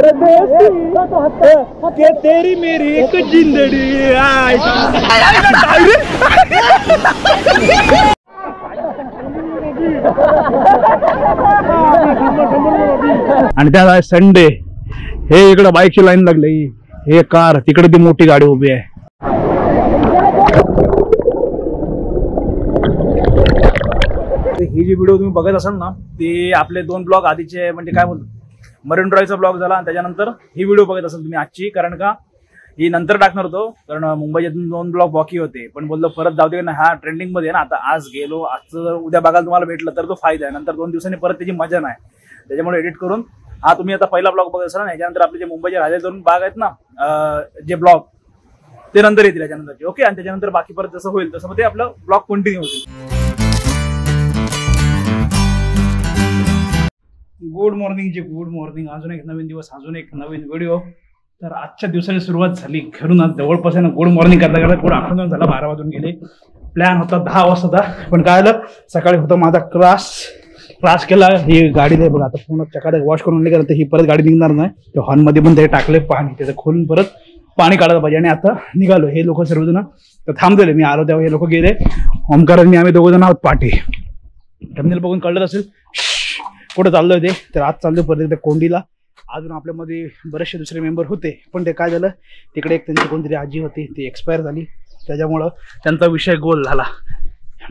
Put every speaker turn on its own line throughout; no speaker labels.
परदेसी के तेरी मेरी एक जिंदड़ी आणि त्या संडे हे इकडे बाईकची लाईन लागली, हे कार तिकडे ती मोठी गाडी उभी आहे. ही जी व्हिडिओ तुम्ही बघत असाल ना ती आपले 2 ब्लॉग आधीचे म्हणजे काय बोलतो मरीन ड्राईव्हचा ब्लॉग झाला आणि त्याच्यानंतर ही व्हिडिओ बघत असाल तुम्ही आजची. कारण का ही नंतर टाकणार होतो कारण मुंबईतून 2 ब्लॉग बाकी होते पण बोललो परत जाऊ दे ना, हा ट्रेंडिंग मध्ये ना. आता आज गेलो, आजचं जर उद्या बघायला तुम्हाला भेटलं तर तो फायदा आहे, नंतर 2 दिवसांनी परत त्याची मजा नाही. त्याच्यामुळे एडिट करून हा तुम्ही आता पहिला ब्लॉग बघत असाल ना, याच्यानंतर आपले जे मुंबईचे राहिले 2 भाग आहेत ना जे ब्लॉग ते नंतर येतील याच्यानंतरचे. ओके, आणि त्याच्यानंतर बाकी परत जसं होईल तसं ते आपलं ब्लॉग कंटिन्यू होतील. Good morning. अजून एक नवीन दिवस, अजून एक नवीन व्हिडिओ. तर आजच्या दिवसाची सुरुवात झाली घरून. आज जवळपास ना गुड मॉर्निंग करता करता गुड आफ्टरनून झाला, 12 वाजून गेले. प्लॅन होता 10 वाजता पण काय आलं सकाळी होता माझा क्लास केला. ही गाडी नाही बघा आता पूर्ण चकाडे वॉश करून आणली कारण ही परत गाडी निघणार नाही. त्या हॉर्नमध्ये पण ते टाकले पाणी, त्याचं खोलून परत पाणी काढायला पाहिजे. आणि आता निघालो. हे लोक सर्वजण तर थांबलेले, मी आलो तेव्हा हे लोक गेले. ओमकारांनी आम्ही 2 जण आहोत पाठी. थंबनेल बघून कळलं असेल कुठं चाललोय ते. तर आज चाललोय परत एकदा कोंडीला. अजून आपल्यामध्ये बरेचसे दुसरे मेंबर होते पण ते काय झालं तिकडे एक त्यांची कोणतरी आजी होती ती एक्सपायर झाली, त्याच्यामुळं त्यांचा विषय गोल झाला.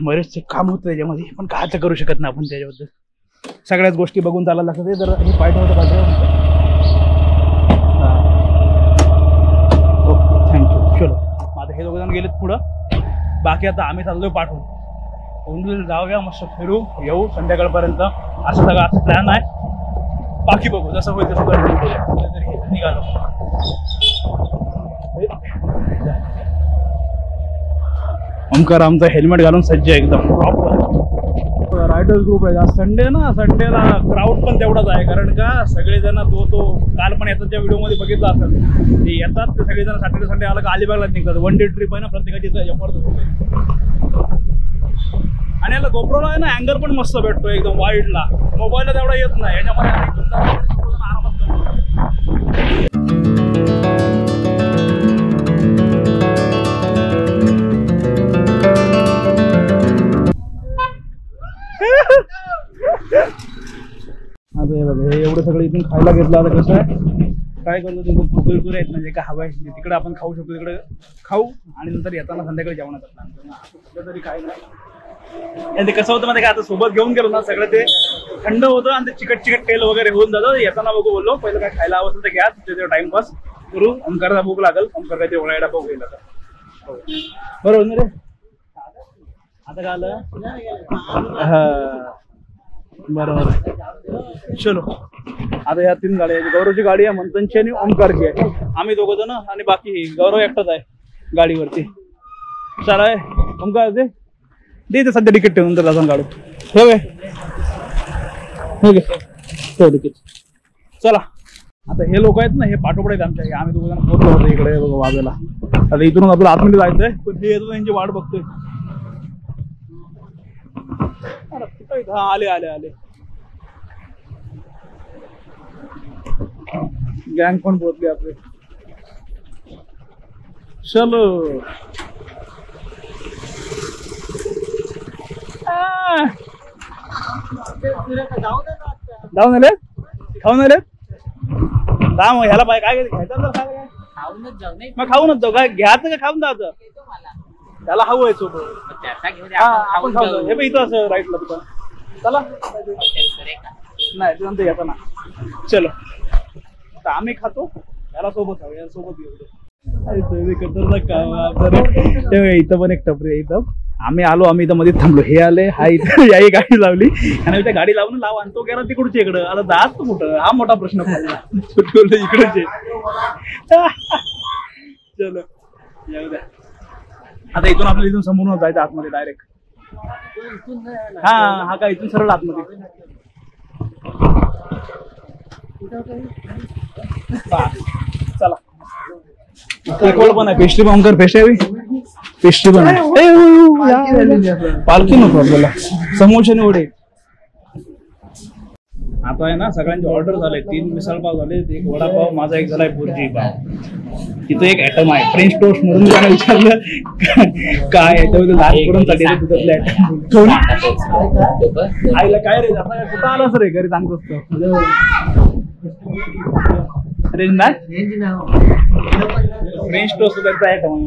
बरेचसे काम होतं त्याच्यामध्ये पण काय तर करू शकत नाही आपण त्याच्याबद्दल. सगळ्याच गोष्टी बघून चालायला लागतं. जर हे पाय ठेवतं पाहिजे. Okay, thank you. चलो आता हे 2 जण गेलेत पुढं, बाकी आता आम्ही चाललोय पाठवून. कोंडीला जाऊया, मस्त फिरू येऊ संध्याकाळपर्यंत असं सगळं आजचा प्लॅन आहे. बाकी बघू जसं होईल तसं निघालो. ओमकार आमचा हेल्मेट घालून सज्ज आहे एकदम प्रॉपर. रायडर्स ग्रुप आहे. आज संडे ना, संडेला क्राऊड पण तेवढाच आहे कारण का सगळेजण तो काल पण येतात त्या व्हिडिओमध्ये बघितलं असेल ते येतात ते सगळेजण. सॅटर्डे संडे आला का अलिबागलाच निघतात. 1 डे ट्रिप आहे ना प्रत्येकाची जबरदस्त होते. आणि याला गोप्रोला आहे ना अँगल पण मस्त भेटतो एकदम वाईडला. मोबाईलला तेवढा येत नाही याच्यामध्ये. आता हे बघा हे एवढं सगळं इथून खायला घेतलं. आता कसं आहे काय करतो तिथून कुरकुरे आहेत म्हणजे काय हवं आहे तिकडे आपण खाऊ शकतो, तिकडे खाऊ आणि नंतर येताना संध्याकाळी जेवणाचा प्लॅन तरी काय नाही. आणि ते कसं होतं मध्ये काय आता सोबत घेऊन गेलो ना सगळं ते थंड होतं आणि ते चिकट तेल वगैरे होऊन जातं. येताना बघू बोललो पहिलं काय खायला हवं असेल तर घ्या, तिथे टाइमपास करू. ओमकारला भूक लागेल, ओमकार काय ते वळायला पाहू गेला तर बरोबर ना रे. आता काय आलं हा बरोबर. चलो आता ह्या 3 गाड्या आहेत. गौरवची गाडी आहे, मंथनची आणि ओमकारची आहे. आम्ही 2 जण आणि बाकी गौरव एकटाच आहे गाडीवरती. चला ओमकार दे सध्या तिकीट ठेवून तर अजून काढू ठेव तिकीट. चला आता हे लोक आहेत ना हे पाठोपडे आहेत आमच्या. आम्ही 2 जण पोहोचलो होतो इकडे बघा वाजवला. आता इथून आपल्याला आतमध्ये जायचंय पण हे येतो त्यांची वाट बघतोय. आले आले आले गँग पण पोहोचले आपले. चलो जाऊन आले खाऊन आले. मग ह्याला पाय काय घ्यायचं मग खाऊनच जाऊ. काय घ्यायचं का खाऊन जायचं त्याला हवं आहे सोबत. आपण खाऊ हे इथं असं राईटला दुकान. चला नाही ते नंतर येताना. चलो आता आम्ही खातो याला सोबत खाऊ, याला सोबत घेऊ. इथं पण एक टपरी आहे. इथं आम्ही आलो, आम्ही इथं मध्ये थांबलो. हे आले हा इथं याही गाडी लावली आणि त्या गाडी लावून लावा आणि तो गेला तिकडच्या इकडं. आता जात कुठं हा मोठा प्रश्न पडला. इकडचे चलो येऊ द्या. आता इथून आपल्याला इथून समोरून जायचं आतमध्ये डायरेक्ट. हा का इथून सरळ आतमध्ये. चला पण आहे पेस्ट्री पण कर. पेस्ट्री पण आहे. पालखी नको आपल्याला समोसे निवडे. आता आहे ना सगळ्यांचे ऑर्डर झाले 3 मिसळ पाव झाले, एक वडापाव, माझा एक झालाय भुर्जी पाव. तिथं एक ऍटम आहे फ्रेंच टोस्ट म्हणून त्याला विचारलं काय याच्यामध्ये लहान करूनसाठी दुधातले ऍटम आईला काय रे आता कुठं आलास रे घरी सांगतोस रेंज नाही फ्रेंच टोस्ट त्यांचा आयटम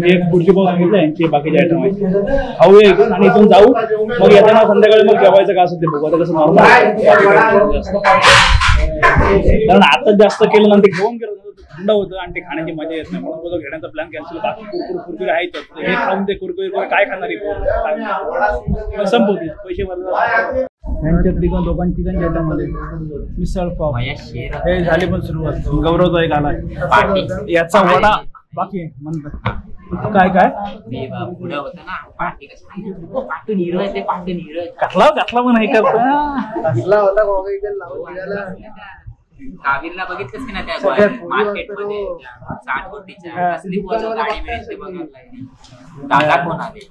एक भुर्जी पाव सांगितलं यांचे बाकीचे आयटम आहे. खाऊया इथून आणि इथून जाऊ मग येताना संध्याकाळी मग जेवायचं का असं ते बघू. आता कसं नॉर्मल कारण आता जास्त केलं ना ते घेऊन गेलं थंड होतं आणि ते खाण्याची मजा येत नाही म्हणून घेण्याचा प्लॅन कॅन्सल. बाकी कुरकुरे आहेत हे खाऊन ते कुरकुरे काय खाणार संपवते पैसे भरले यांच्या तिघं दोघांची आयटम मध्ये मिसळ पाव हे झाली पण सुरुवात. गौरवचा एक आलाय याचा वडा बाकी म्हणतात काय काय कसला पण हे करतो
कावीरला बघितलंस की ना त्या मार्केटमध्ये 60 कोटीच्या असली गाडी मिळते बघा दादा कोण आले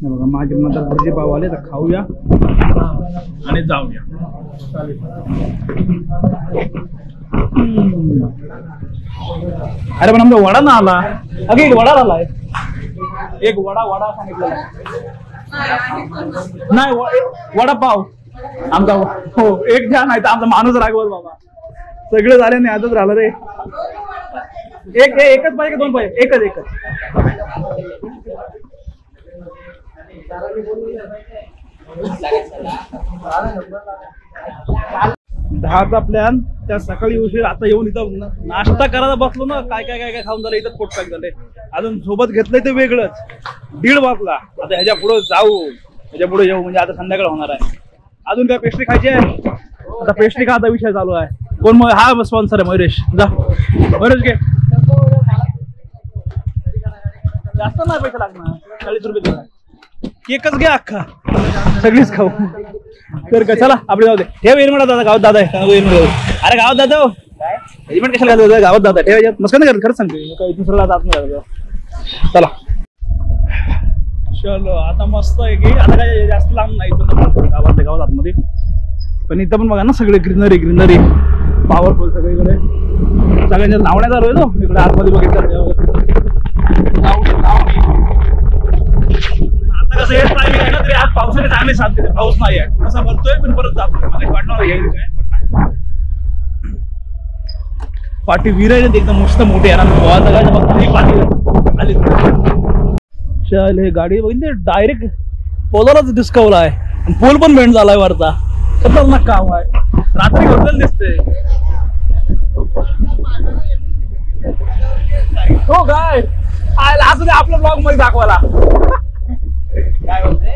बघा माझे नंतर भुर्जी पाव आले तर खाऊया आणि जाऊया. अरे पण आमचा वडा ना आला अगे एक वडा आलाय एक वडा सांगितलेला नाही वडापाव आमचा हो एक द्या नाही तर आमचा माणूस रागवत बाबा सगळे झाले नाही आजच राहिलं रे. एकच पाहिजे का 2 पाहिजे एकच 10चा प्लॅन त्या सकाळी उशीर आता येऊन इथं नाश्ता करायला बसलो ना काय काय काय काय खाऊन झालं इथं पोट पॅक झाले. अजून सोबत घेतलंय ते वेगळंच 1:30 वाजला. आता ह्याच्या पुढे जाऊ ह्याच्या पुढे येऊ म्हणजे आता संध्याकाळ होणार आहे. अजून काय पेस्ट्री खायची आहे आता पेस्ट्री खायचा विषय चालू आहे. कोण मग हा स्पॉन्सर आहे मयुरेश जा मयुरेश घे जास्त नाही पैसे लागणार 40 रुपये देणार केकच घ्या अख्खा सगळीच खाऊ तर का चला आपले जाऊ दे ठेव येईल म्हणा दादा गावात दादा आहे अरे गावात दादा हेल्मेट कशाला घालतो गावात दादा ठेव मस्त नाही करत खरंच सांगते इथून सरळ जात नाही चला चलो आता मस्त आहे की आता काय जास्त लांब नाही इथून गावातल्या गावात आतमध्ये पण इथं पण बघा ना सगळे ग्रीनरी पॉवरफुल सगळीकडे सगळ्यांच्या लावण्यात आलोय तो इकडे आतमध्ये बघितलं आता कसं हेच टायमिंग आहे ना तरी आज पावसाने चांगले साथ देते पाऊस नाही आहे असं भरतोय पण परत जातोय मला वाटणार येईल काय पण नाही पाठी विरायला एकदम मस्त मोठी आहे ना पाठी आली चल हे गाडी बघितली डायरेक्ट पोलालाच डिस्कवला आहे पोल पण बेंड झालाय वरचा खतरनाक काम आहे रात्री होटल दिसते हो काय असं ते आपल्या ब्लॉग मध्ये दाखवायला काय बोलते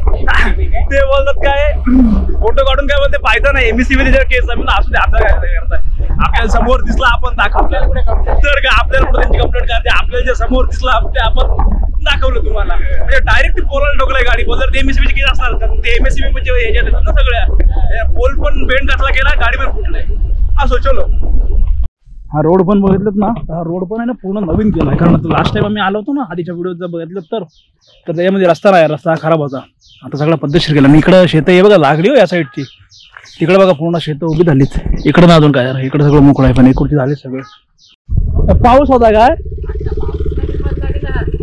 ते बोलतात काय फोटो काढून काय बोलते फायदा नाही एमएससीबी केस आहे असू दे आपल्याला काय करताय आपल्याला समोर दिसला आपण दाखवलं तर काय आपल्याला कुठे त्यांची कंप्लेंट करते आपल्याला जे समोर दिसला ते आपण दाखवलं तुम्हाला म्हणजे डायरेक्ट पोलाला ठोकलाय गाडी बोल ते एमएससीबी केस असणार तर ते एमएससीबी म्हणजे याच्यात येतात ना सगळ्या पोल पण बेंड कसला गेला गाडी पण फुटलाय असो चलो. हा रोड पण बघितलं ना हा रोड पण आहे ना पूर्ण नवीन केलाय कारण लास्ट टाइम आम्ही आलो होतो ना आधीच्या व्हिडिओ जर बघितलं तर त्याच्यामध्ये रस्ता नाही रस्ता खराब होता आता सगळा पद्धतशीर केला. इकडं शेतं हे बघा लागली हो या साईडची तिकडे बघा पूर्ण शेतं उभी झालीच इकडं ना अजून काय इकडं सगळं मोकळं आहे पण इकडची झाली सगळं. पाऊस होता काय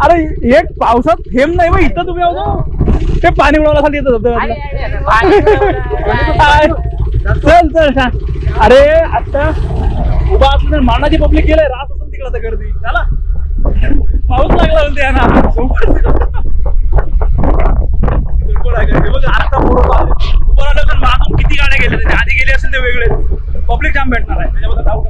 अरे एक पावसात थेंब नाही मग इथं तुम्ही होतो ते पाणी उडवण्यासाठी येत चल चल छान. अरे आता उभा असलं मानाची पब्लिक गेलाय रात असेल तिकडे तर गर्दी झाला पाऊस लागला म्हणते यांना आता उभं राहिलं मागून किती गाड्या गेल्या त्याच्या आधी गेले असेल ते वेगळे पब्लिक जाम भेटणार आहे त्याच्याबद्दल जाऊ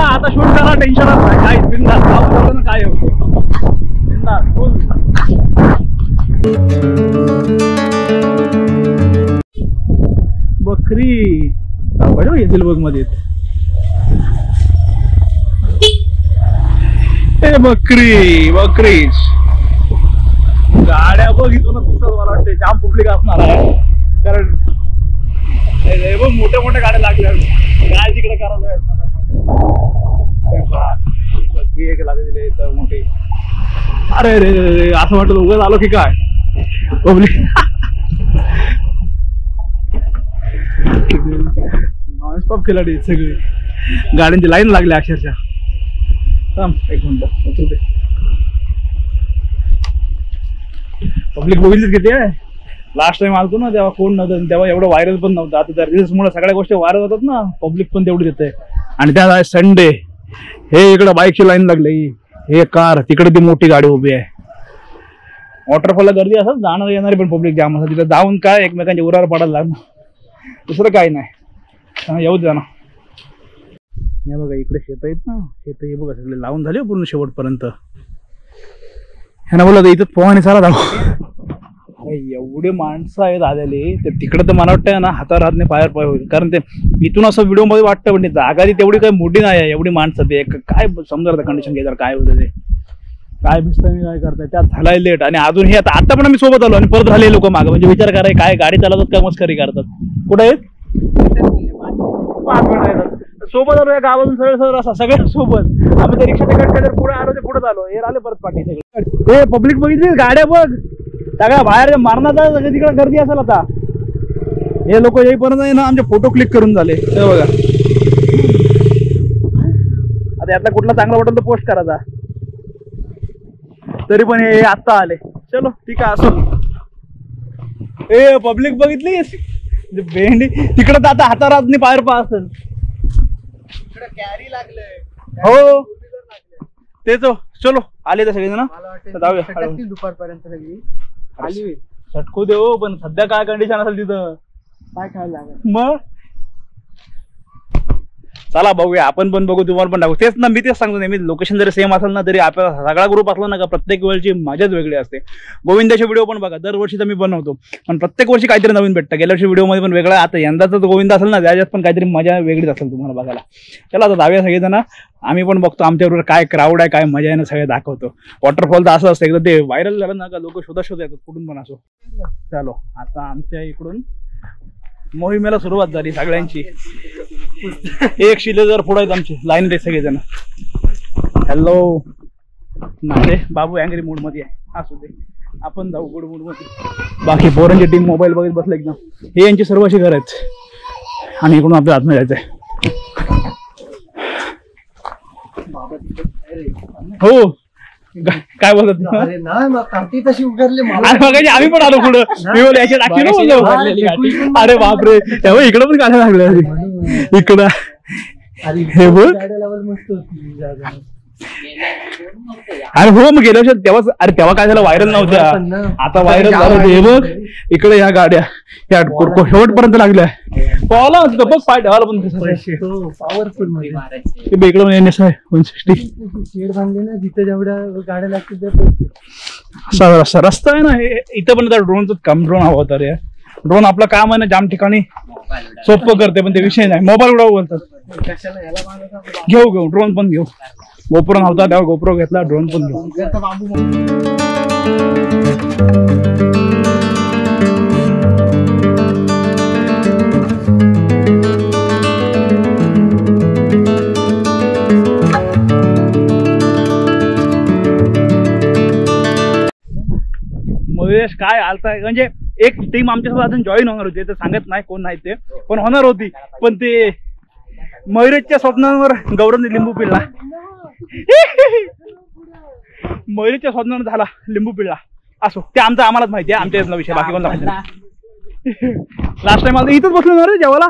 आता शूट करा टेन्शनच नाही काय बिंदास पाऊस ना काय होतं बिंदास फुल बकरी येथील बघ मध्ये बकरी बकरीच गाड्या बघितलं ना दिसत मला वाटते जाम पब्लिक असणार आहे कारण मोठ्या मोठ्या गाड्या लागल्या काय तिकडे करायला लागलेले तर मोठे अरे रे असं वाटत उगाच आलो की काय पब्लिक नॉनस्टॉप खिलाडी सगळे गाड्यांची लाईन लागली अक्षरशः एक मिनिट पब्लिक बघितलीच किती आहे लास्ट टाइम आलतो ना तेव्हा कोण नव्हतं तेव्हा एवढं व्हायरल पण नव्हतं आता त्या रील्स मुळे सगळ्या गोष्टी व्हायरल होतात ना पब्लिक पण तेवढी देते आणि त्या संडे हे इकडं बाईकची लाईन लागली हे कार तिकडे ती मोठी गाडी उभी आहे वॉटरफॉलला गर्दी असत जाणार येणारी पण पब्लिक जाम असतात तिथे जाऊन काय एकमेकांच्या उरावर पडायला लागणार दुसरं काही नाही येऊच जा ना हे बघा इकडे शेत आहेत ना शेत हे बघा सगळे लावून झाले पूर्ण शेवटपर्यंत ह्यांना बोलत इथं पोहाने चाला जाऊ अरे एवढे माणसं आहेत आलेले ते तिकडे तर मला वाटतं ना हातावर हातने पायर पाय होईल कारण ते इथून असं व्हिडिओ मध्ये वाटतं पण जागा ती तेवढी काही मोठी नाही आहे एवढी माणसं ते काय समजा कंडिशन घ्यायचं काय होतं ते काय भिजताय काय करताय त्यात झालाय लेट आणि अजून हे आता पण आम्ही सोबत आलो आणि परत झाले लोक मागं म्हणजे विचार कराय काय गाडी चालवतात काय मस्करी करतात कुठे आहेत 5 मिनिटं येतात सोबत आलो या गावातून सरळ सरळ असा सगळ्या सोबत आम्ही त्या रिक्षा तिकट केलं पुढे आलो ते पुढे आलो हे आले परत पाठी सगळे हे पब्लिक बघितली गाड्या बघ सगळ्या बाहेर मारण्याचा सगळं तिकडे गर्दी असेल आता हे लोक येईपर्यंत ना आमचे फोटो क्लिक करून झाले हे बघा आता यातला कुठला चांगला वाटेल तर पोस्ट करायचा तरी पण हे आत्ता आले चलो ठीक आहे असो ए पब्लिक बघितली भेंडी तिकडं तर आता हातारातनी बाहेर पा असेल हो तेच चलो आले तर सगळे ना
दुपारपर्यंत सगळी आली
सटकू दे हो पण सध्या काय कंडिशन असेल तिथं
काय खायला लागेल
मग चला बघूया आपण पण बघू तुम्हाला पण दाखवू तेच ना मी तेच सांगतो नेहमी लोकेशन जरी सेम असेल ना तरी आपला सगळा ग्रुप असला ना का प्रत्येक वेळची मजाच वेगळी असते गोविंदाचे व्हिडिओ पण बघा दरवर्षी तर मी बनवतो पण प्रत्येक वर्षी काहीतरी नवीन भेटतं गेल्या वर्षी व्हिडिओमध्ये पण वेगळा आता यंदाचा गोविंद असेल ना त्याच्यात पण काहीतरी मजा वेगळीच असेल तुम्हाला बघायला चला आता जाऊया सगळेजण आम्ही पण बघतो आमच्याबरोबर काय क्राऊड आहे काय मजा आहे ना सगळे दाखवतो वॉटरफॉल तर असं असतं एकदा ते व्हायरल झालं ना का लोक शोधा येतात कुठून पण असो चलो आता आमच्या इकडून मोहिमेला सुरुवात झाली सगळ्यांची एक शिलेदार पुढे आहेत आमची लाईन रे सगळेजण हॅलो नाही बाबू अँग्री मूड मध्ये आहे असू दे आपण जाऊ गुड मूड मध्ये बाकी पोरांची टीम मोबाईल बघत बसला एकदम हे यांची सर्व अशी घर आहेत आणि इकडून आपल्या आतमध्ये जायचंय हो काय बोलत
तशी उघडली
आम्ही पण आलो पुढं मी बोल याच्या अरे बापरे इकडं पण गाड्या लागल्या इकडं हे बघ अरे हो मग गेल्या वर्षी तेव्हा अरे तेव्हा काय झालं व्हायरल नव्हत्या आता व्हायरल झालं हे बघ इकडे या गाड्या या शेवटपर्यंत लागल्या पावला बघ पाय ठेवायला पण
पॉवरफुल
इकडे पण एन एस आहे 160
शेड बांधले ना जिथे जेवढ्या गाड्या लागतील
असा रस्ता आहे ना हे इथं पण ड्रोनचं काम ड्रोन हवा होता रे ड्रोन आपलं काम आहे ना जाम ठिकाणी सोपं करते पण ते विषय नाही मोबाईल उडव बोलतात घेऊ ड्रोन पण घेऊ गोप्रो नव्हता तेव्हा गोप्रो घेतला ड्रोन पण घेऊ महेश काय आलताय म्हणजे एक टीम आमच्यासोबत अजून जॉईन होणार होती तर सांगत नाही कोण नाही ते पण होणार होती पण ते मयुरेशच्या स्वप्नांवर गौरवने लिंबू पिळला मयुरेशच्या स्वप्नावर झाला लिंबू पिळला असो ते आमचं आम्हालाच माहिती आहे आमच्या विषय बाकी कोणता माहिती लास्ट टाइम मला इथंच बसलो ना रे जेवायला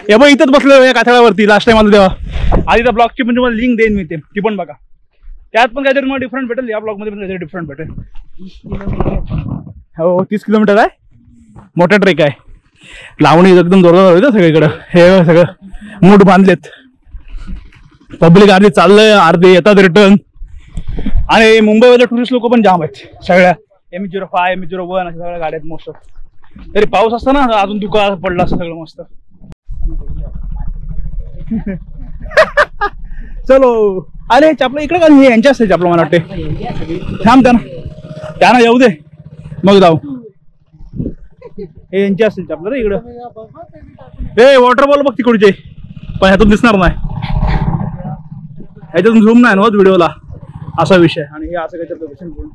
हे बघ इथंच बसलो या काथळावरती लास्ट टाइम मला तेव्हा आधी त्या ब्लॉगची पण तुम्हाला लिंक देईन मी ती पण बघा त्यात पण काहीतरी मला डिफरंट भेटेल या ब्लॉग मध्ये पण काहीतरी डिफरंट भेटेल हो 30 किलोमीटर आहे मोठा ट्रेक आहे लावणी एकदम जोरदार होते सगळीकडं हे सगळं मूठ बांधलेत पब्लिक अर्धी चाललंय अर्धे येतात रिटर्न आणि मुंबईमध्ये टुरिस्ट लोक पण जाम आहेत सगळ्या MH05 MH01 अशा सगळ्या गाड्यात मोस्ट तरी पाऊस असतं ना अजून दुकाळ पडला असं सगळं मस्त चलो अरे चपला इकडे का हे यांच्या असते चपला मला वाटते थांब त्यांना येऊ दे मग जाऊ हे यांची असतील चपला रे इकडं हे वॉटरफॉल बघ तिकडचे पण ह्यातून दिसणार नाही ह्याच्यातून झूम नाही ना व्हिडिओला असा विषय आणि हे असं काहीतरी लोकेशन पूर्ण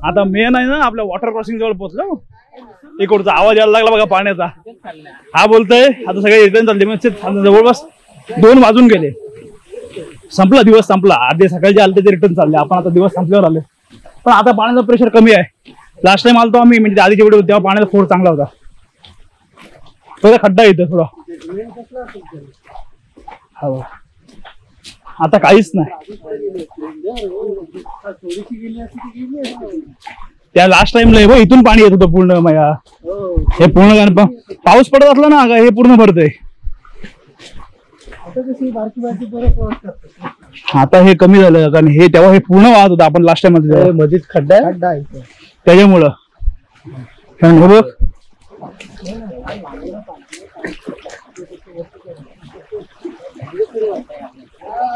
आता मेन आहे ना आपल्या वॉटर क्रॉसिंग जवळ पोहोचलो इकडचा आवाज यायला लागला बघा पाण्याचा हा बोलतोय आता सगळे रिटर्न चालले जवळपास 2 वाजून गेले संपला दिवस संपला अर्धे सकाळचे आले ते रिटर्न चालले आपण आता दिवस संपल्यावर आले पण आता पाण्याचा प्रेशर कमी आहे लास्ट टाइम आलतो आम्ही म्हणजे आधीच्या व्हिडिओ तेव्हा पाण्याचा फोड चांगला होता थोडा खड्डा येतो थोडा हा आता काहीच नाही त्या लास्ट टाइमला हो इथून पाणी येत होतं पूर्ण माया हे पूर्ण पाऊस पडत असला ना हे पूर्ण भरतंय आता हे कमी झालं कारण हे तेव्हा हे पूर्ण वाहत होतं आपण लास्ट टाइम मध्येच खड्डा त्याच्यामुळं हे बघ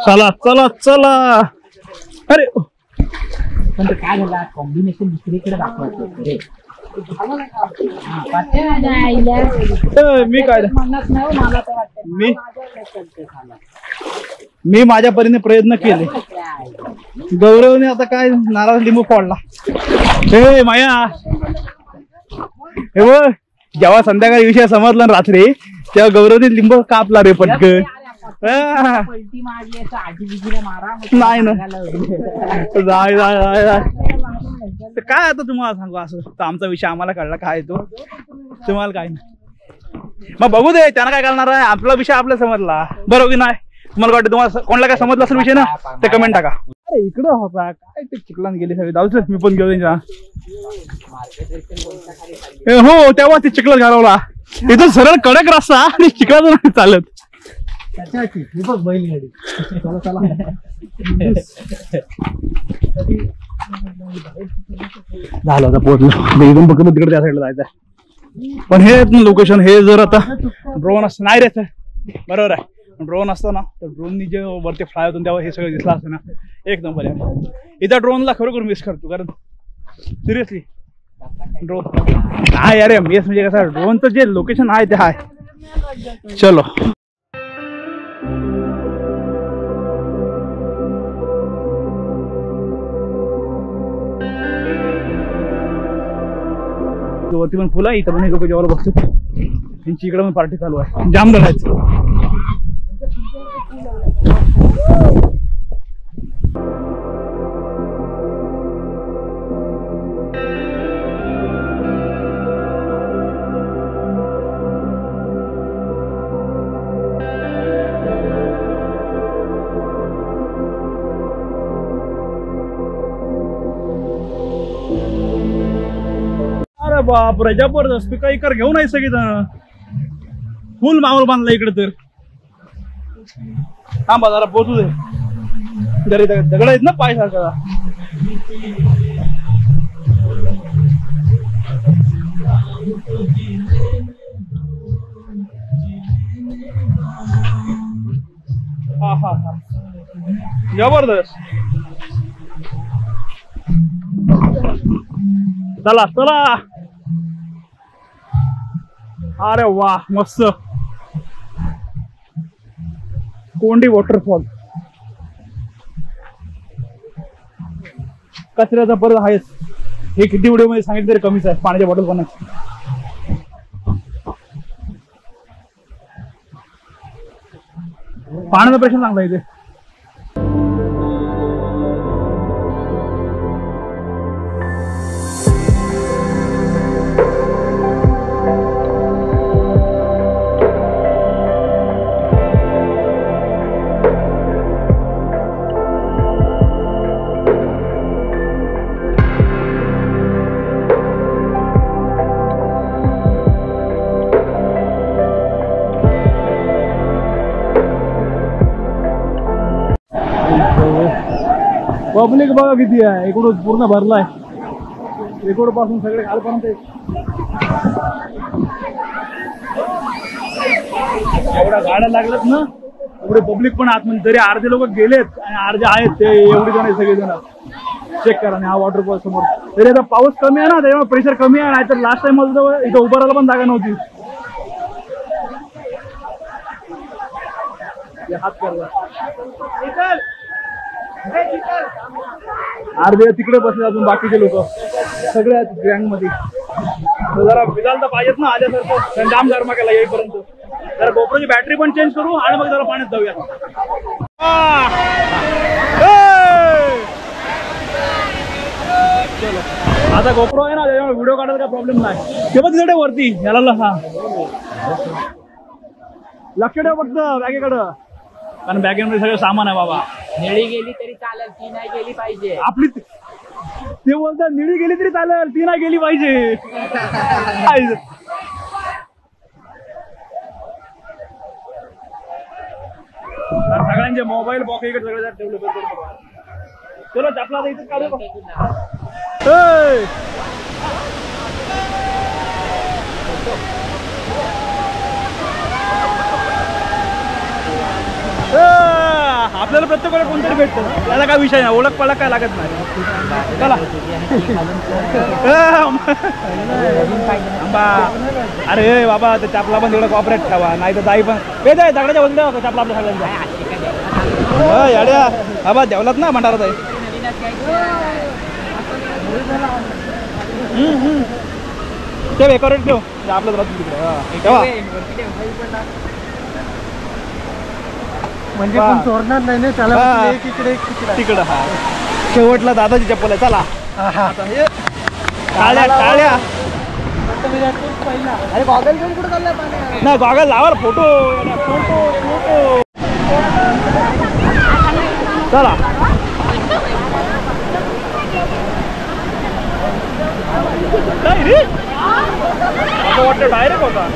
चला चला चला अरे
पण ते काय झालं कॉम्बिनेशन दुसरीकडे दाखवायचं
मी काय मी माझ्या परीने प्रयत्न केले गौरवने आता काय नारळ लिंबू फोडला हे माया हे बघ जेव्हा संध्याकाळी विषय समजला ना रात्री तेव्हा गौरवने लिंबू कापला रे पटकन नाही ना काय आता तुम्हाला सांगू असं तर आमचा विषय आम्हाला कळला काय तो तुम्हाला काय नाही मग बघू दे त्यांना काय करणार आहे आपला विषय आपल्याला समजला बरोबर की नाही तुम्हाला वाटतं तुम्हाला कोणाला काय समजलं असेल विषय ना ते कमेंट टाका अरे इकडं होता काय ते चिखलान गेले सगळे जाऊच मी पण गेलो त्यांच्या हो तेव्हा ते चिखलात घालवला इथून सरळ कडक रस्ता आणि चिखलात नाही चालत
बैलगाडी
झालं आता पोहोचलो इथून फक्त तिकडे त्या साईडला जायचं पण हे लोकेशन हे जर आता ड्रोन असतं नाही रे बरोबर आहे ड्रोन असतं ना तर ड्रोननी जे वरती फ्लाय होतो तेव्हा हे सगळं दिसलं असतं ना एक नंबर आहे इथं ड्रोनला खरोखर मिस करतो कारण सिरियसली ड्रोन आहे अरे मिस म्हणजे कसं ड्रोनचं जे लोकेशन आहे ते आहे चलो वरती पण फुलं इथं पण लोक जेव्हा बघतो त्यांची इकडे पण पार्टी चालू आहे जाम धरायचं बापरे जबरदस्त पिका इकर घेऊन आहे सगळी जण फुल माहोल बांधला इकडे तर थांबा जरा पोचू दे दगड आहेत ना पाय सारखा हा हा हा जबरदस्त चला चला अरे वा मस्त कोंडी वॉटरफॉल कचऱ्याचा परत आहेच हे किती व्हिडिओ मध्ये सांगितलं तरी कमीच आहे पाण्याच्या बॉटल पण पाण्याचा प्रश्न चांगला इथे. पब्लिक बघा किती आहे, इकडून पूर्ण भरलाय, इकडून पासून सगळे खालपर्यंत. एवढ्या गाड्या लागल्यात ना, एवढे पब्लिक पण आतमध्ये. तरी अर्धे लोक गेलेत आणि अर्धे आहेत, ते एवढे जण सगळे जण. चेक करा ना हा वॉटरफॉल समोर. तरी आता पाऊस कमी आहे ना, त्यामुळे प्रेशर कमी आहे. नाही तर लास्ट टाइम इथं उभं राहायला पण जागा नव्हती. हात करला अर्धे तिकडे बसले, अजून बाकीचे लोक सगळे आहेत गँग मध्ये. जरा फिरायला तर पाहिजेत ना आल्यासारखं. जाम गरमा केला येईपर्यंत. जरा गोप्रोची बॅटरी पण चेंज करू आणि मग जरा पाण्यात जाऊया. आता गोप्रो आहे ना, त्याच्यामुळे व्हिडिओ काढायला काय प्रॉब्लेम नाही. तेव्हा तिकडे वरती याला हा लक्ष ठेव फक्त बॅगेकडं, कारण बॅगेमध्ये सगळं सामान आहे बाबा.
निळी गेली तरी चालेल, ती नाही गेली पाहिजे.
आपली ते बोलतात निळी गेली तरी चालेल, ती नाही गेली पाहिजे. सगळ्यांचे मोबाईल पॉकेट सगळे ठेवले. चलो चपला इथेच काढू. आपल्याला प्रत्येक वेळेला कोणतरी भेटतं, त्याला काय विषय नाही. ओळख पळख काय लागत नाही. चला अरे बाबा ते चपला पण तेवढं कॉपरेट ठेवा, नाही तर जाई पण ते दगडाच्या बंद चपला आपल्या सगळ्यांचा. याड्या बाबा जेवलात ना म्हणणार ते डेकोरेट ठेव आपलं तेव्हा
म्हणजे कोण चोरणार नाही ना त्याला. तिकडे
तिकडं हा शेवटला दादाची चप्पल आहे. चला टाळ्या टाळ्या.
अरे गॉगल घेऊन कुठे चाललाय पाण्यात?
नाही गॉगल लावा फोटो फोटो फोटो. चला नाही रे असं वाटतं डायरेक्ट होता.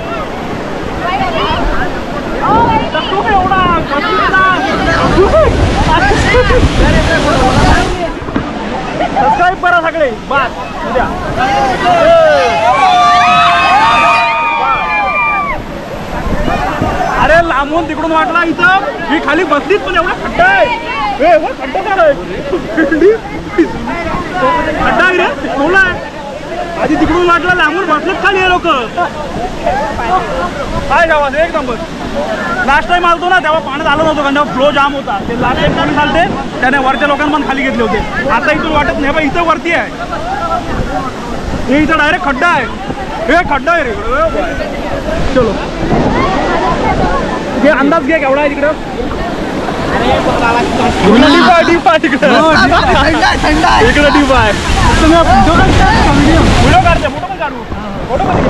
सबस्क्राईब करा सगळे. बस उद्या अरे लांबून तिकडून वाटला इथं ही खाली बसलीच, पण एवढा खड्डा आहे. खड्डा काय खड्डा आहे रे, बोला आधी तिकडून वाटला, लांबून बसलेत खाली हे लोक. काय गावात एक नंबर. लास्ट टाइम आलतो ना तेव्हा पाण्यात आलं नव्हतं, कारण तेव्हा फ्लो जाम होता. ते लास्ट टाइम पाणी चालते त्याने वरच्या लोकांना पण खाली घेतले होते. आता इथून वाटत नाही बा, इथं वरती आहे. हे इथं डायरेक्ट खड्डा आहे. हे खड्डा आहे रे. चलो हे अंदाज घे केवढा आहे तिकडं. इकडं डीप आहे. व्हिडिओ काढते, फोटो पण काढू. फोटो बाबू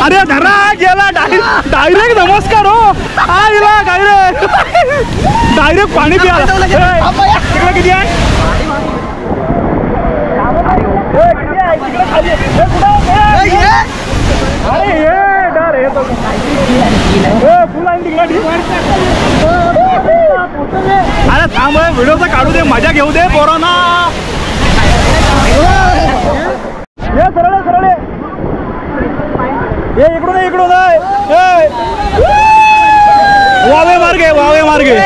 अरे धरा गेला डायरेक्ट. नमस्कार हो आईला डायरेक्ट पाणी प्यायला. तिकडे किती आहे? अरे थांब व्हिडिओचा काढू दे, मजा घेऊ दे पोरांना. ये सरळे सरळे ये इकडून इकडून. वावे मार्गे वावे मार्गे.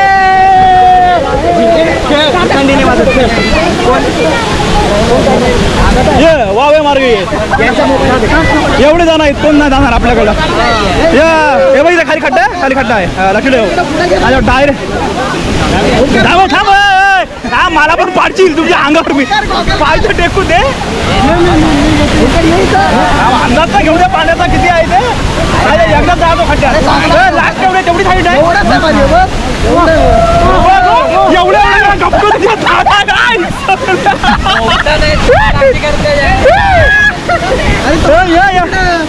ये वावे मार्गे एवढे जाणार आहेत, कोण नाही जाणार आपल्याकडं. हे बघ खाली खड्डा आहे, खाली खड्डा आहे. लक्ष ठेव. डायरेक्ट थांब थांब थांब मला पण पाडशील तुमच्या अंगावर मी पायचं टेकू दे अंदाज घेऊन दे पाण्याचा किती आहे ते एकदा जातो खड्ड्यात लास्ट तेवढी साईड आहे एवढ्या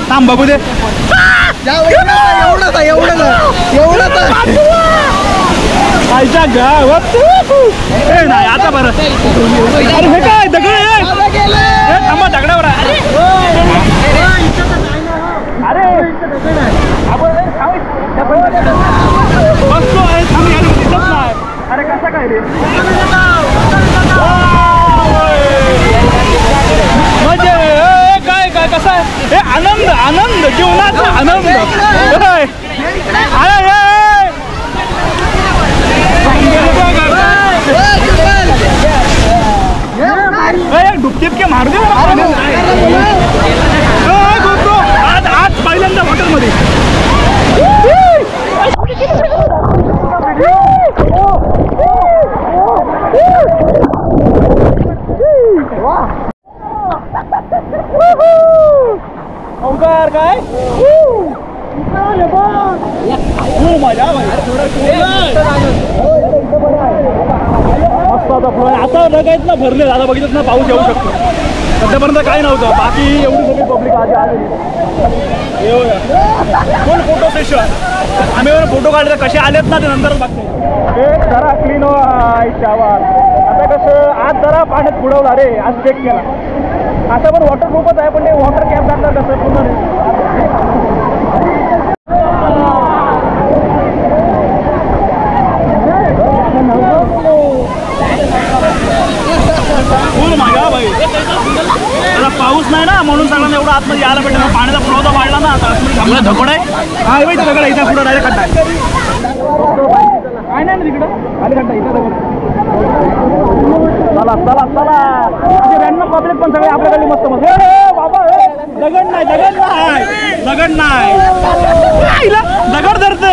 थांब बघू दे आईच्या गावात नाही आता बरं अरे हे काय दगड थांबा दगडावर अरे बसतो आहे थांब दिसत नाही अरे कसा काय रे म्हणजे काय काय कसं आहे हे आनंद आनंद जीवनाचा आनंद डुबकीत के मारू दे आज आज पहिल्यांदा हॉटेलमध्ये ओंकार काय मजा आता नगायत ना भरले आता बघितलं ना पाऊस येऊ शकतो सध्यापर्यंत काही नव्हतं बाकी एवढी सगळी पब्लिक आधी आलेली फुल फोटो सेशन आम्ही फोटो काढले कसे आलेत ना ते नंतरच बघते हे जरा क्लीन शावर आता कसं आज जरा पाण्यात बुडवला रे आज चेक केला आता पण वॉटरप्रूफच आहे पण ते वॉटर कॅप टाकणार कसं पूर्ण फुल माझ्या भाई आता पाऊस नाही ना म्हणून सगळ्यांना एवढं आतमध्ये यायला भेटेल पाण्याचा फ्लो तर वाढला ना आतमध्ये धकोड आहे हा माहिती दगड इथं पुढं डायरेक्ट खड्डा आहे काय नाही ना तिकडं खाली खड्डा इथं दगड चला चला चला असे रॅन्डम पब्लिक पण सगळे आपल्याकडे मस्त मस्त बाबा दगड नाही दगड नाही दगड नाही दगड धरते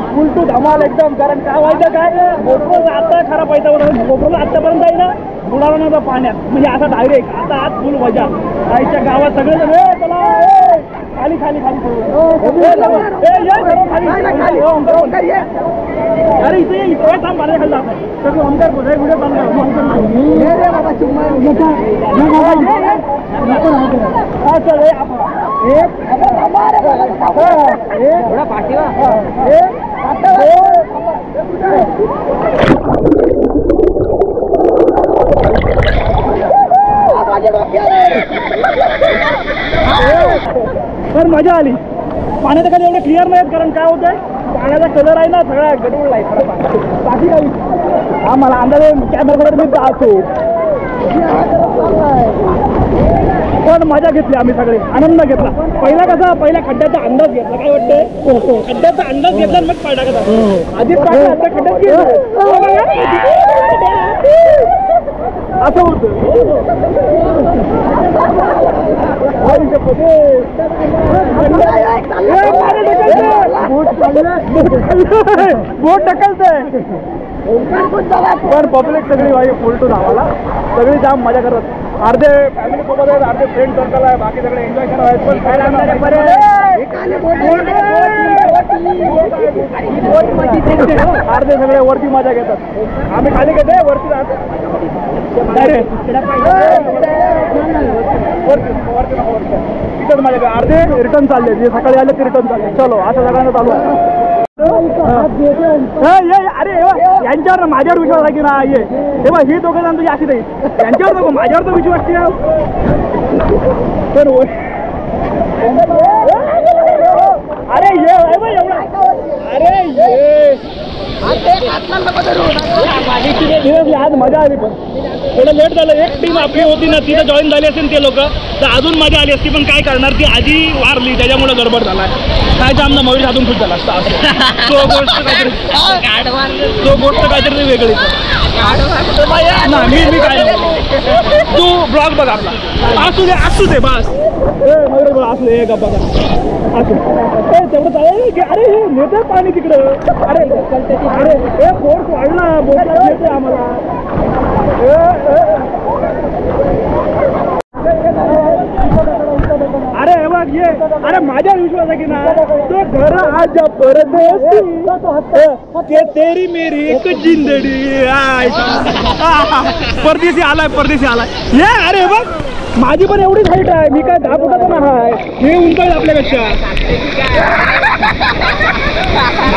फुल टू धमाल एकदम कारण काय व्हायचं काय गोप्रोला आता खराब व्हायचा गोप्रोला आतापर्यंत आहे ना बुडाला नव्हता पाण्यात म्हणजे आता डायरेक्ट आता आज फुल मजा आईच्या गावात सगळे जण चला खाली खाली खाली अरे इथे इतकं थांब पाण्या खाली जात सगळं ओंकार व्हिडिओ पण मजा आली पाण्याच्या खाली एवढं क्लिअर नाही कारण काय होतंय पाण्याचा कलर आहे ना सगळा गडबडला आहे बाकी काही हा मला अंदाजे कॅमेराकडे मी जातो पण मजा घेतली आम्ही सगळे आनंद घेतला पहिला कसा पहिला खड्ड्याचा अंदाज घेतला काय वाटतंय खड्ड्याचा अंदाज घेतला मग पाय टाकत आधी पाहिजे आता खड्ड्यात गेलो असं होतं बोट ढकलतंय पण पब्लिक सगळी भाई फुल टू धावाला सगळी जाम मजा करत अर्धे फॅमिली सोबत आहेत अर्धे फ्रेंड सर्कल आहे बाकी सगळे एन्जॉय करत आहेत पण अर्धे सगळे वरती मजा घेतात आम्ही खाली घेते वरती राहतो तिथंच मजा घेतो अर्धे रिटर्न चालले जे सकाळी आले ते रिटर्न चालले चलो असं सगळ्यांना चालू आहे अरे यांच्यावर माझ्यावर विश्वास आहे की ना ये तेव्हा ही दोघं जण तुझी अशी नाही यांच्यावर नको माझ्यावर तर विश्वास ठेव अरे ये एवढा अरे ये आज मजा आली पण थोडं लेट झालं एक टीम आपली होती ना तिथं जॉईन झाली असेल ते लोक तर अजून मजा आली असती पण काय करणार ती आधी वारली त्याच्यामुळे गडबड झाला काय आमचा मयूर हातून खूप झाला असता तो गोष्ट काहीतरी वेगळी ना मी काय तू ब्लॉग बघ आपला असू दे बस मयूर असू दे गप्पा असू तेवढं चालेल. अरे हे नेते पाणी तिकडं. अरे अरे हे फोर्स वाढला बोटला नेते आम्हाला. अरे हे बघ ये. अरे माझ्या विश्वास आहे की ना तो घर आज परत तेरी मेरी एक जिंदडी. परदेशी आलाय परदेशी आलाय. ये अरे बघ माझी पण एवढीच हाईट आहे. मी काय 10 फुटाचा ना आहे. हे उंच आहे आपल्यापेक्षा.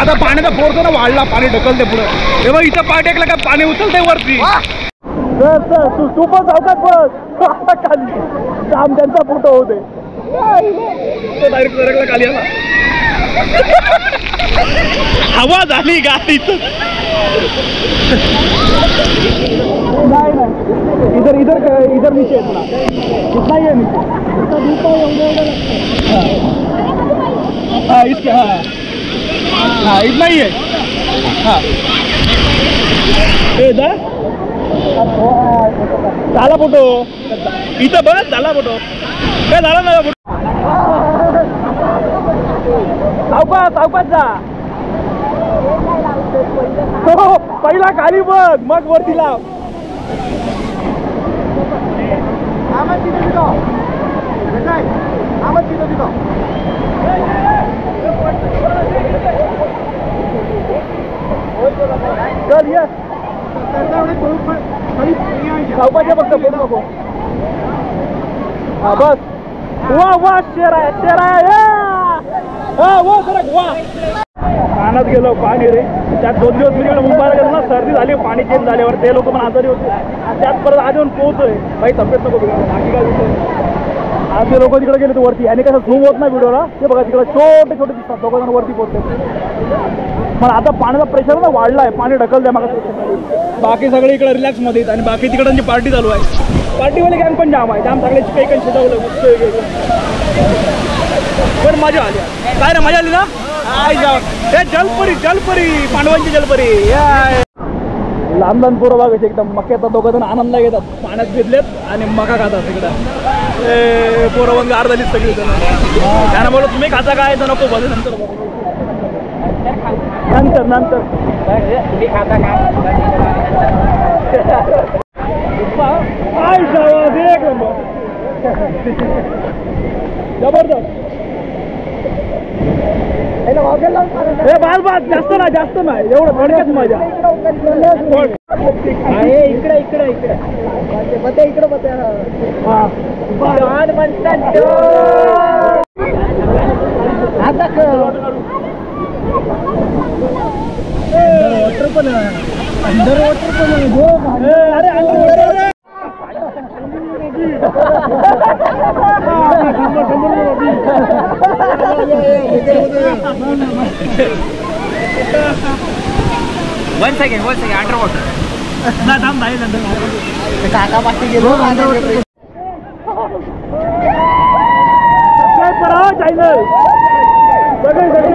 आता पाण्याचा फोर्स ना वाढला. पाणी ढकलते पुढे. हे बघ इथं पाय टेकलं का पाणी उचलते वरती. तू पण सावकाश बस. काम त्यांचा फोटो होते. डायरेक्ट सरकला खाली आला. हवा झाली गाडीच. नाही नाही इधर इधर इधर नीचे है थोड़ा. इतना ही है नीचे. हाँ इसके हाँ हाँ इतना ही है. हाँ झाला फोटो. इथं बस झाला फोटो. काय झाला ना फोटो. सावकाश सावकाश जा. हो पहिला खाली बघ मग वरती लाव. चल ये सावकाश फक्त फोटो नको. हा बस. वा वा शेर आहे शेर आहे. वा सरक वा. कानात गेलो पाणी रे. त्यात 2 दिवस मी तिकडे मुंबईला गेलो ना सर्दी झाली. पाणी चेंज झाल्यावर ते लोक पण आजारी होते. त्यात परत आज येऊन पोहोचतोय. बाई तब्येत नको बिघडलं. बाकी काय विषय. आज ते लोक तिकडे गेले वरती आणि कसं झूम होत नाही व्हिडिओला. ते बघा तिकडे छोटे छोटे दिसतात. 2 जण वरती पोहोचले. पण आता पाण्याचा प्रेशर ना वाढलाय. पाणी ढकलतंय मग. बाकी सगळे इकडे रिलॅक्स मध्ये आहेत आणि बाकी तिकडे पार्टी चालू आहे. पार्टीवाले गँग पण जाम आहे. जाम सगळे स्पेक शिजवलं मस्त. पण मजा आली. काय रे मजा आली ना. हे जलपरी जलपरी पांडवांची जलपरी. लहान लहान पोरं बघायचे एकदम मक्याचा 2 जण आनंद घेतात. पाण्यात भिजलेत आणि मका खातात तिकडं. पोरं पण गार झालीच सगळी जण. त्यांना बोलत तुम्ही खाता काय तर नको बोल. नंतर नंतर नंतर
तुम्ही खाता काय
एक नंबर जबरदस्त. बाल बाल जास्त नाही एवढं थोडक्यात मजा. इकडे इकडे इकडे इकडे बते. हा म्हणतात वॉटर पण अंडर वॉटर पण. अरे under
one second under water.
काका पाठी गेलो.
चॅनल सगळे सगळे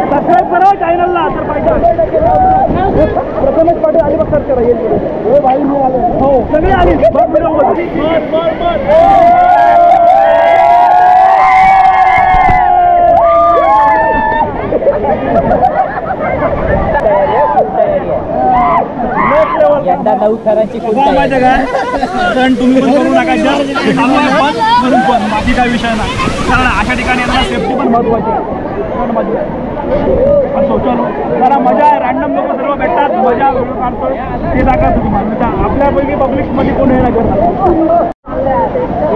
सबस्क्राईब करा चॅनलला. तर पाहिजे प्रथमच पाटील अलिबाग सर्च करा. येईल भाई मी आले. हो सगळे आले. बस
यंदा 9 थरांची
माहिती काय सण तुम्ही पण करू नका. म्हणून पण बाकी काय विषय नाही. कारण अशा ठिकाणी यांना सेफ्टी पण महत्वाची आहे. सोचलो जरा मजा आहे. रॅन्डम लोक सर्व भेटतात. मजा व्हिडिओ काढतो ते दाखवतो तुम्हाला. आपल्यापैकी पब्लिकमध्ये कोण हे नाही करणार.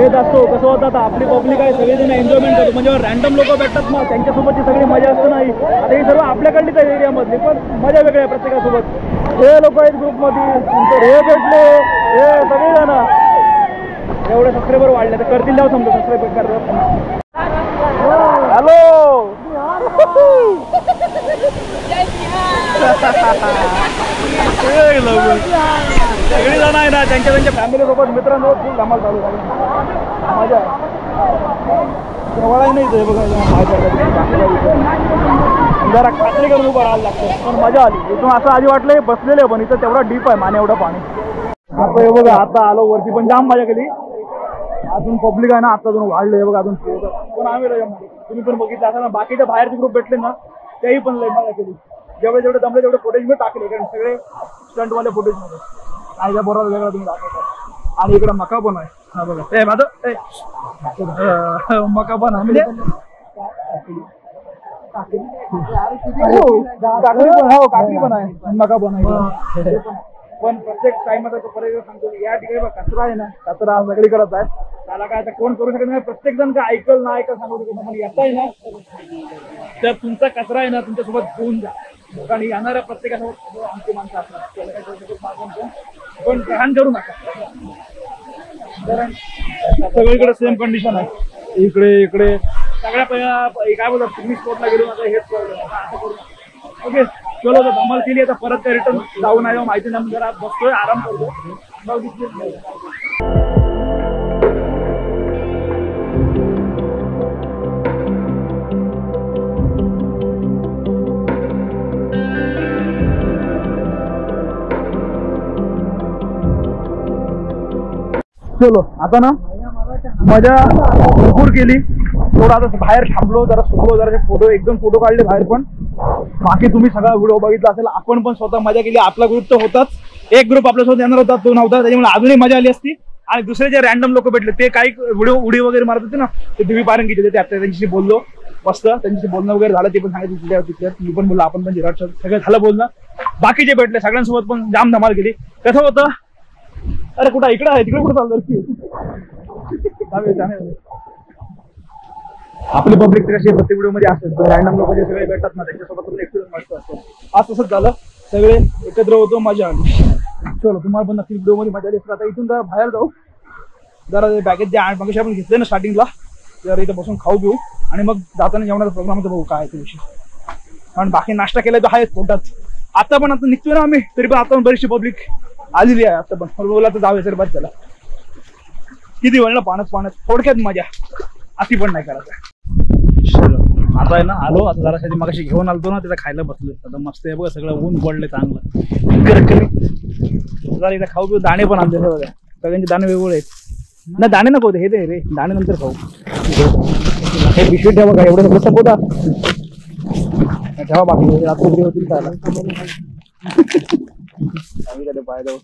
येत असतो कसं होतं. आता आपली पब्लिक आहे सगळेजण एन्जॉयमेंट करतो. म्हणजे रॅन्डम लोक भेटतात मग त्यांच्यासोबतची सगळी मजा असतं नाही. आता ही सर्व आपल्याकडलीच आहे एरियामधली. पण मजा वेगळी आहे प्रत्येकासोबत. हे लोक आहेत ग्रुपमध्ये. नंतर हे भेटले हे सगळेजण. एवढे सबस्क्रायबर वाढले तर करतील जाऊ समजा. सबस्क्राईब करतात. हॅलो सगळी जण आहे ना बघा त्यांच्या फॅमिली सोबत मित्रांसोबत फुल धमाल चालू झाली. मजा जवळही नाही ते बघा जरा खात्री करून उभं राहायला लागतं पण मजा आली. इथून असं आधी वाटलं बसलेले पण इथं तेवढा डीप आहे माने एवढं पाणी. आता हे बघा आता आलो वरती पण जाम मजा केली. अजून पब्लिक आहे ना आता अजून वाढले बघा अजून पण आम्ही तुम्ही पण बघितलं असं ना बाकीच्या बाहेरचे ग्रुप भेटले ना तेही पण लय मजा केली. जेवढे जमले तेवढे फुटेज मी टाकले कारण सगळे स्टंटवाले फुटेज मध्ये आयच्या बरोबर वेगळा तुम्ही दाखवता. आणि इकडे मका पण आहे. हा बघा ए माझं मका पण आहे म्हणजे काकडी पण आहे मका पण आहे. पण प्रत्येक टाइमात पर्यटन सांगतो या ठिकाणी कचरा आहे ना कचरा सगळीकडेच आहे. त्याला काय आता कोण करू शकत नाही. प्रत्येक जण काय ऐकल ना ऐकल सांगू शकत पण येता आहे ना तर तुमचा कचरा आहे ना तुमच्यासोबत घेऊन जा. कारण येणाऱ्या प्रत्येकासोबत आमची माणसं असतात पण ग्रहण करू नका. कारण सगळीकडे सेम कंडिशन आहे. इकडे सगळ्या काय बोलतात पिकनिक स्पॉटला गेलो आता हेच प्रॉब्लेम. ओके चलो तर धमाल केली आता परत रिटर्न जाऊन आहे माहिती नाही जरा बसतोय आराम करतो. चलो आता ना मजा भरपूर केली. थोडं आता बाहेर थांबलो जरा सुकलो जरा फोटो एकदम फोटो काढले बाहेर. पण बाकी तुम्ही सगळा व्हिडिओ बघितला असेल. आपण पण स्वतः मजा केली. आपला ग्रुप तर होताच. एक ग्रुप आपल्यासोबत येणार होता तो नव्हता त्याच्यामुळे अजूनही मजा आली असती. आणि दुसरे जे रॅन्डम लोक भेटले ते काही व्हिडिओ उडी वगैरे मारत होते ना ते दिवी पारंगीचे ते त्यांच्याशी बोललो मस्त. त्यांच्याशी बोलणं वगैरे झालं ते पण सांगितलं तिथल्या मी पण बोललो आपण पण जिराट सगळं झालं बोलणं. बाकीचे भेटले सगळ्यांसोबत पण जाम धमाल केली. कसं होतं अरे कुठं इकडं आहे तिकडे कुठं चाललं आपली पब्लिक कशी प्रत्येक व्हिडिओ मध्ये असतात रॅन्डम लोक जे सगळे भेटतात ना त्यांच्यासोबत पण एक्सपिरियन्स मस्त असतो. आज तसंच झालं सगळे एकत्र होतो मजा आली. चलो तुम्हाला पण नक्की व्हिडिओ मध्ये मजा आली. आता इथून जरा बाहेर जाऊ जरा बॅगेत जे मग आपण घेतले ना स्टार्टिंगला जरा इथं बसून खाऊ घेऊ आणि मग जाताना जेवणाचा प्रोग्राम होतो बघू काय विषय. कारण बाकी नाश्ता केलाय तो आहेच पोटात. आता पण आता निघतोय ना आम्ही तरी पण आता बरीचशी पब्लिक आलेली आहे. आता पण बोला तर जाऊ सर बस त्याला किती वेळ ना पाण्यात थोडक्यात मजा अति पण नाही करायचं. आता आहे ना आलो आता जरा मगाशी घेऊन आलतो ना तिथं खायला बसलोय. आता मस्त आहे बघा सगळं ऊन पडलंय चांगलं करकरीत. जरा इथं खाऊ पिऊ दाणे पण आणले बघा सगळ्यांचे दाणे वेगवेगळे आहेत ना. दाणे नको हे दे रे दाणे नंतर खाऊ. हे पिशवी ठेवा का एवढं सगळं सपोता ठेवा बाकी रात्री होतील खायला बाहेर जाऊ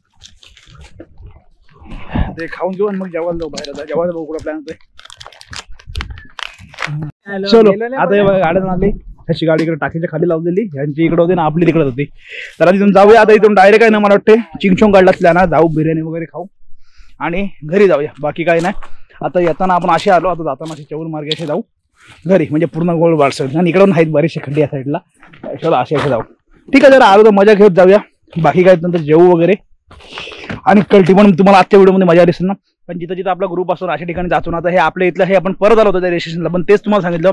ते खाऊन घेऊन मग जेवायला जाऊ बाहेर जेवायला बघू कुठं प्लॅन होतोय. चलो आता हे बघा गाड्या आणली ह्याची गाडी इकडे टाकीच्या खाली लावलेली ह्यांची इकडे होती ना आपली तिकडे होती. तर तिथून जाऊया आता इथून डायरेक्ट आहे ना मला वाटते चिंगचोंग काढला ना जाऊ बिर्याणी वगैरे खाऊ आणि घरी जाऊया. बाकी काही नाही. आता येताना आपण असे आलो आता जाताना असे चौर मार्गे असे जाऊ घरी म्हणजे पूर्ण गोल वाटसर आणि इकडून आहेत बरेचसे खड्डे या साईडला. चलो असे जाऊ ठीक आहे. जरा आलो तर मजा घेत जाऊया. बाकी काय नंतर जेवू वगैरे आणि कल्टी पण तुम्हाला आजच्या व्हिडिओमध्ये मजा दिसेल ना. पण जिथं जिथं आपला ग्रुप असतो अशा ठिकाणी जातो ना आता हे आपल्या इथलं हे आपण परत आलो होतो त्या डेस्टिनेशनला. पण तेच तुम्हाला सांगितलं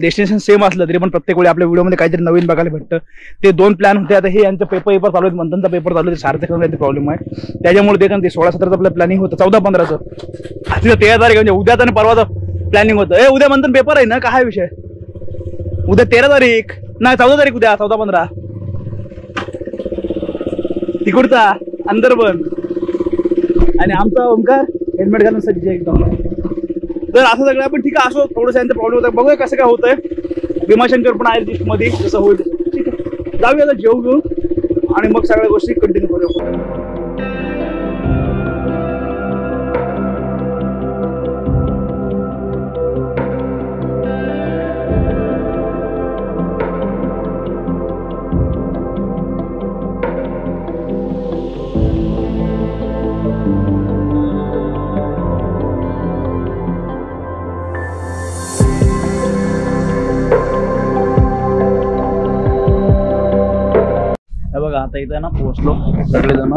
डेस्टिनेशन सेम असलं तरी पण प्रत्येक वेळी आपल्या व्हिडिओमध्ये काहीतरी नवीन बघायला भेटतं. ते 2 प्लॅन होते. आता हे यांचं पेपर चालू आहेत मंथनचा पेपर चालू आहे सार्थक काहीतरी प्रॉब्लेम आहे त्याच्यामुळे ते कारण ते 16-17चं आपलं प्लॅनिंग होतं 14-15चं तिथं 13 तारीख म्हणजे उद्याच आणि परवाचं प्लॅनिंग होतं. उद्या मंथन पेपर आहे ना काय विषय उद्या 13 तारीख नाही 14 तारीख उद्या 14-15 तिकडचा अंदरबन आणि आमचा ओमकार हेल्मेट घालून सज्ज एकदम. तर असं सगळं आपण ठीक आहे असो थोडंसं यांचा प्रॉब्लेम होता बघूया कसं काय होतंय. भीमाशंकर पण आहे लिस्ट मध्ये जसं होईल ठीक आहे. जाऊया जेवू घेऊ आणि मग सगळ्या गोष्टी कंटिन्यू करूया. बघा आता इथं ना पोहोचलो सगळेजण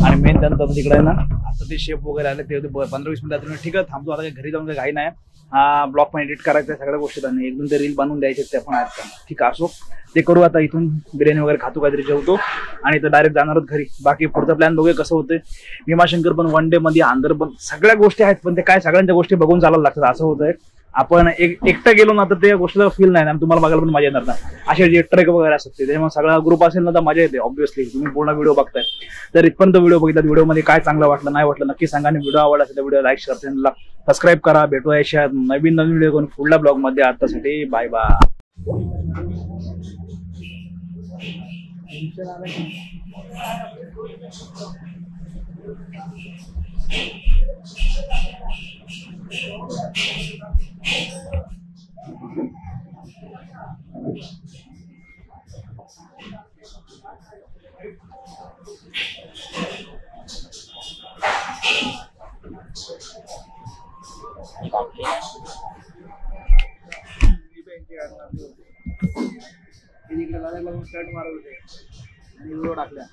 आणि मेन त्यानंतर तिकडे आहे ना आता ते शेप वगैरे आले ते 15-20 मिनिटात ठीक आहे थांबतो आता घरी जाऊन काही घाई नाही. हा ब्लॉग पण एडिट करायचा सगळ्या गोष्टी आणि 1-2 रील बनवून द्यायचे ते पण आहेत. ठीक आहे, असो ते करू. आता इथून बिर्याणी वगैरे खातो, काहीतरी जेवतो आणि तर डायरेक्ट जाणार आहोत घरी. बाकी पुढचा प्लॅन बघूया कसं होतंय. भीमाशंकर पण 1 डे मध्ये, आंध्र पण, सगळ्या गोष्टी आहेत पण ते काय सगळ्यांच्या गोष्टी बघून चालायला लागतात. असं होतंय आपण एकटं गेलो ना तर त्या गोष्टीला फील नाही, तुम्हाला बघायला पण मजा येणार ना. असे जे ट्रेक वगैरे असतात त्याच्यामुळे सगळा ग्रुप असेल ना तर मजा येते. ऑब्व्हियसली तुम्ही पूर्ण व्हिडिओ बघताय तर इथपर्यंत व्हिडिओ बघितला, व्हिडिओमध्ये काय चांगलं वाटलं नाही वाटलं नक्की सांगा. आणि व्हिडिओ आवडला असेल तर व्हिडिओ लाईक शेअर, चॅनलला सबस्क्राईब करा. भेटूया अशा नवीन व्हिडिओ करून पुढल्या ब्लॉग मध्ये. आतासाठी बाय बाय. इकडे स्टार्ट मारत होते आणि व्हिडिओ टाकल्या.